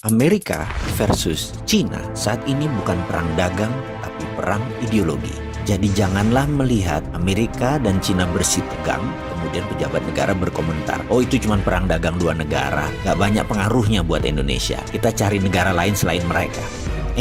Amerika versus Cina saat ini bukan perang dagang, tapi perang ideologi. Jadi janganlah melihat Amerika dan Cina bersih tegang, kemudian pejabat negara berkomentar, oh itu cuma perang dagang dua negara, gak banyak pengaruhnya buat Indonesia, kita cari negara lain selain mereka.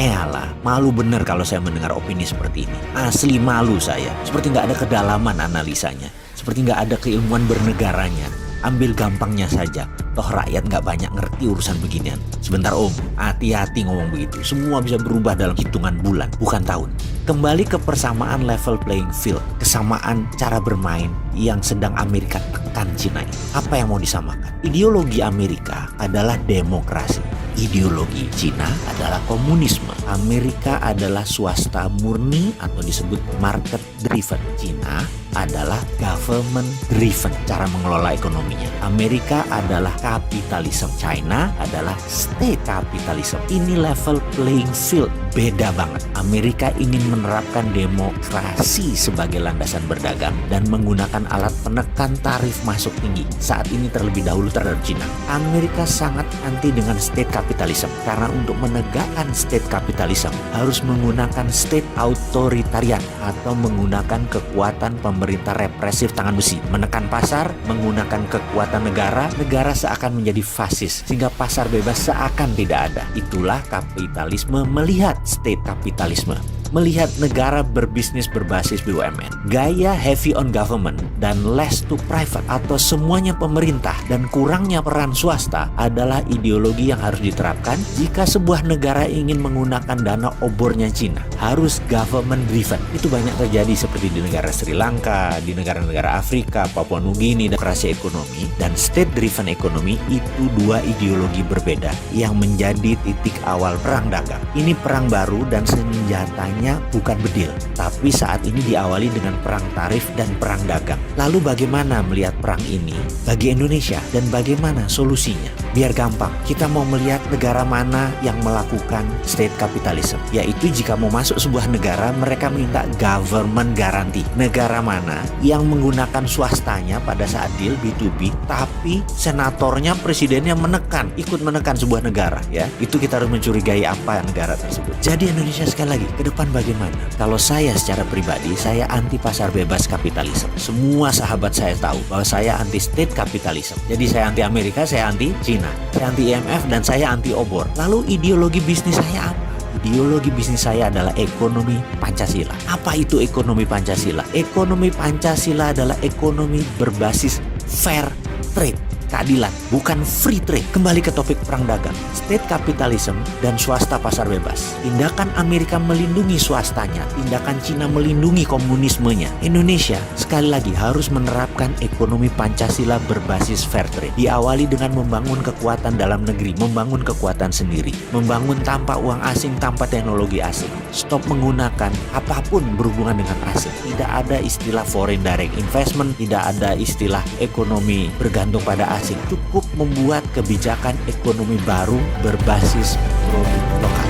Alah, malu bener kalau saya mendengar opini seperti ini. Asli malu saya, seperti gak ada kedalaman analisanya, seperti gak ada keilmuan bernegaranya. Ambil gampangnya saja, toh rakyat gak banyak ngerti urusan beginian. Sebentar om, hati-hati ngomong begitu. Semua bisa berubah dalam hitungan bulan, bukan tahun. Kembali ke persamaan level playing field, kesamaan cara bermain yang sedang Amerika tekan Cina ini. Apa yang mau disamakan? Ideologi Amerika adalah demokrasi. Ideologi Cina adalah komunisme. Amerika adalah swasta murni atau disebut market driven. Cina adalah government driven cara mengelola ekonominya. Amerika adalah kapitalisme, China adalah state capitalism. Ini level playing field beda banget. Amerika ingin menerapkan demokrasi sebagai landasan berdagang dan menggunakan alat penekan tarif masuk tinggi. Saat ini terlebih dahulu terhadap China. Amerika sangat anti dengan state capitalism karena untuk menegakkan state capitalism harus menggunakan state authoritarian atau menggunakan kekuatan pemerintah represif tangan besi, menekan pasar, menggunakan kekuatan negara seakan menjadi fasis sehingga pasar bebas seakan tidak ada. Itulah kapitalisme melihat state kapitalisme, melihat negara berbisnis berbasis BUMN, gaya heavy on government dan less to private atau semuanya pemerintah dan kurangnya peran swasta adalah ideologi yang harus diterapkan jika sebuah negara ingin menggunakan dana obornya Cina. Harus government driven. Itu banyak terjadi seperti di negara Sri Lanka, di negara-negara Afrika, Papua Nugini, demokrasi ekonomi dan state driven ekonomi itu dua ideologi berbeda yang menjadi titik awal perang dagang. Ini perang baru dan senjatanya bukan bedil, tapi saat ini diawali dengan perang tarif dan perang dagang. Lalu bagaimana melihat perang ini bagi Indonesia dan bagaimana solusinya? Biar gampang, kita mau melihat negara mana yang melakukan state capitalism, yaitu jika mau masuk sebuah negara mereka minta government guarantee. Negara mana yang menggunakan swastanya pada saat deal B2B, tapi senatornya, presidennya ikut menekan sebuah negara, ya. Itu kita harus mencurigai apa negara tersebut. Jadi Indonesia sekali lagi ke depan bagaimana? Kalau saya secara pribadi, saya anti pasar bebas kapitalisme. Semua sahabat saya tahu bahwa saya anti state capitalism. Jadi saya anti Amerika, saya anti Cina, saya anti IMF, dan saya anti obor. Lalu ideologi bisnis saya apa? Ideologi bisnis saya adalah ekonomi Pancasila. Apa itu ekonomi Pancasila? Ekonomi Pancasila adalah ekonomi berbasis fair trade, keadilan, bukan free trade. Kembali ke topik perang dagang, state capitalism dan swasta pasar bebas. Tindakan Amerika melindungi swastanya, tindakan Cina melindungi komunismenya. Indonesia sekali lagi harus menerapkan ekonomi Pancasila berbasis fair trade. Diawali dengan membangun kekuatan dalam negeri, membangun kekuatan sendiri, membangun tanpa uang asing, tanpa teknologi asing. Stop menggunakan apapun berhubungan dengan asing. Tidak ada istilah foreign direct investment, tidak ada istilah ekonomi bergantung pada asing. Cukup membuat kebijakan ekonomi baru berbasis produk lokal.